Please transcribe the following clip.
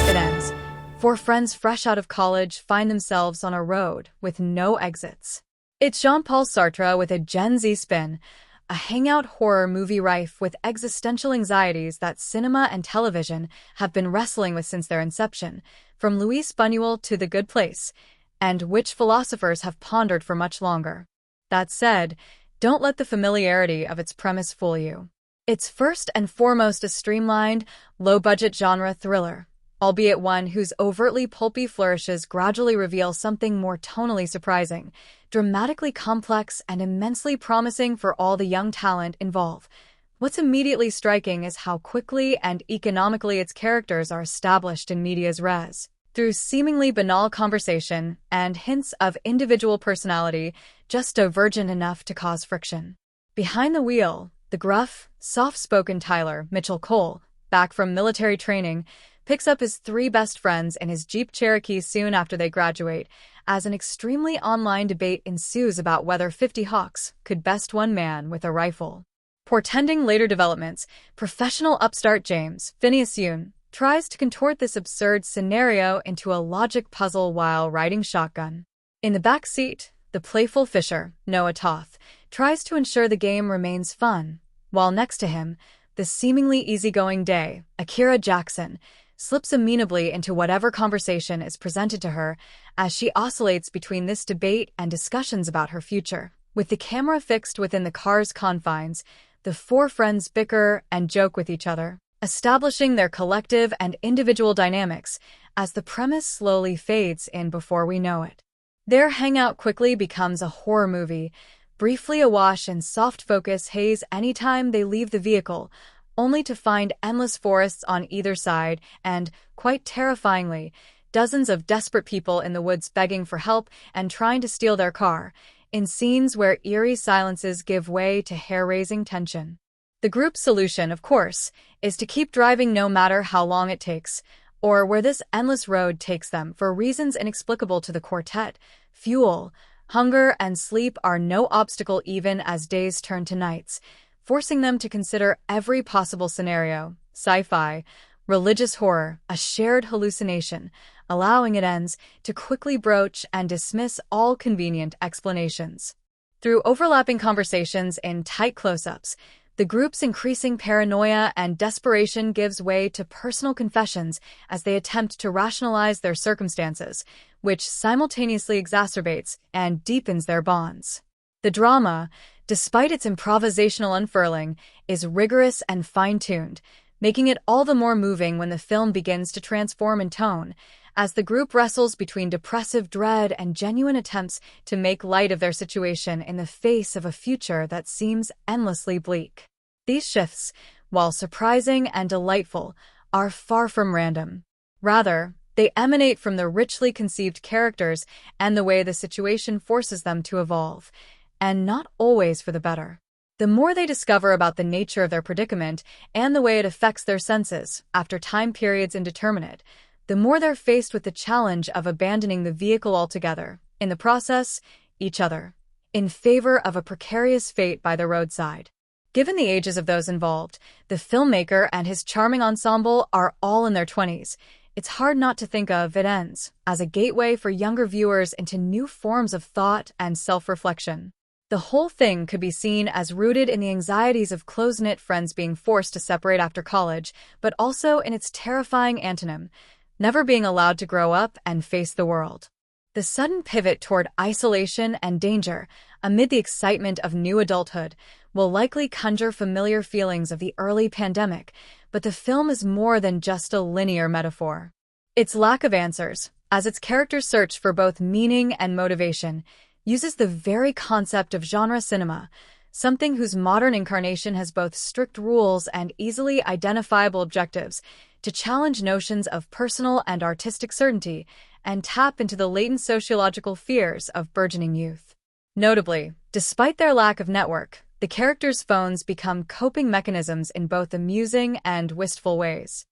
it ends. Four friends fresh out of college find themselves on a road with no exits. It's Jean-Paul Sartre with a Gen Z spin, a hangout horror movie rife with existential anxieties that cinema and television have been wrestling with since their inception, from Luis Buñuel to The Good Place, and which philosophers have pondered for much longer. That said, don't let the familiarity of its premise fool you. It's first and foremost a streamlined, low-budget genre thriller, albeit one whose overtly pulpy flourishes gradually reveal something more tonally surprising, dramatically complex, and immensely promising for all the young talent involved. What's immediately striking is how quickly and economically its characters are established in medias res. Through seemingly banal conversation and hints of individual personality, just divergent enough to cause friction. Behind the wheel, the gruff, soft-spoken Tyler, Mitchell Cole, back from military training, picks up his three best friends in his Jeep Cherokee soon after they graduate, as an extremely online debate ensues about whether 50 Hawks could best one man with a rifle. Portending later developments, professional upstart James, Phineas Yoon, tries to contort this absurd scenario into a logic puzzle while riding shotgun. In the back seat, the playful Fisher, Noah Toth, tries to ensure the game remains fun, while next to him, the seemingly easygoing Day, Akira Jackson, slips amenably into whatever conversation is presented to her as she oscillates between this debate and discussions about her future. With the camera fixed within the car's confines, the four friends bicker and joke with each other, establishing their collective and individual dynamics as the premise slowly fades in before we know it. Their hangout quickly becomes a horror movie, briefly awash in soft focus haze anytime they leave the vehicle, only to find endless forests on either side and, quite terrifyingly, dozens of desperate people in the woods begging for help and trying to steal their car, in scenes where eerie silences give way to hair-raising tension. The group's solution, of course, is to keep driving no matter how long it takes, or where this endless road takes them for reasons inexplicable to the quartet. Fuel, hunger, and sleep are no obstacle even as days turn to nights, forcing them to consider every possible scenario, sci-fi, religious horror, a shared hallucination, allowing it ends to quickly broach and dismiss all convenient explanations. Through overlapping conversations in tight close-ups, the group's increasing paranoia and desperation gives way to personal confessions as they attempt to rationalize their circumstances, which simultaneously exacerbates and deepens their bonds. The drama, despite its improvisational unfurling, is rigorous and fine-tuned, making it all the more moving when the film begins to transform in tone, as the group wrestles between depressive dread and genuine attempts to make light of their situation in the face of a future that seems endlessly bleak. These shifts, while surprising and delightful, are far from random. Rather, they emanate from the richly conceived characters and the way the situation forces them to evolve, and not always for the better. The more they discover about the nature of their predicament and the way it affects their senses after time periods indeterminate, the more they're faced with the challenge of abandoning the vehicle altogether, in the process, each other, in favor of a precarious fate by the roadside. Given the ages of those involved, the filmmaker and his charming ensemble are all in their 20s. It's hard not to think of It Ends as a gateway for younger viewers into new forms of thought and self-reflection. The whole thing could be seen as rooted in the anxieties of close-knit friends being forced to separate after college, but also in its terrifying antonym, never being allowed to grow up and face the world. The sudden pivot toward isolation and danger, amid the excitement of new adulthood, will likely conjure familiar feelings of the early pandemic, but the film is more than just a linear metaphor. Its lack of answers, as its characters search for both meaning and motivation, uses the very concept of genre cinema, something whose modern incarnation has both strict rules and easily identifiable objectives, to challenge notions of personal and artistic certainty and tap into the latent sociological fears of burgeoning youth. Notably, despite their lack of network, the characters' phones become coping mechanisms in both amusing and wistful ways.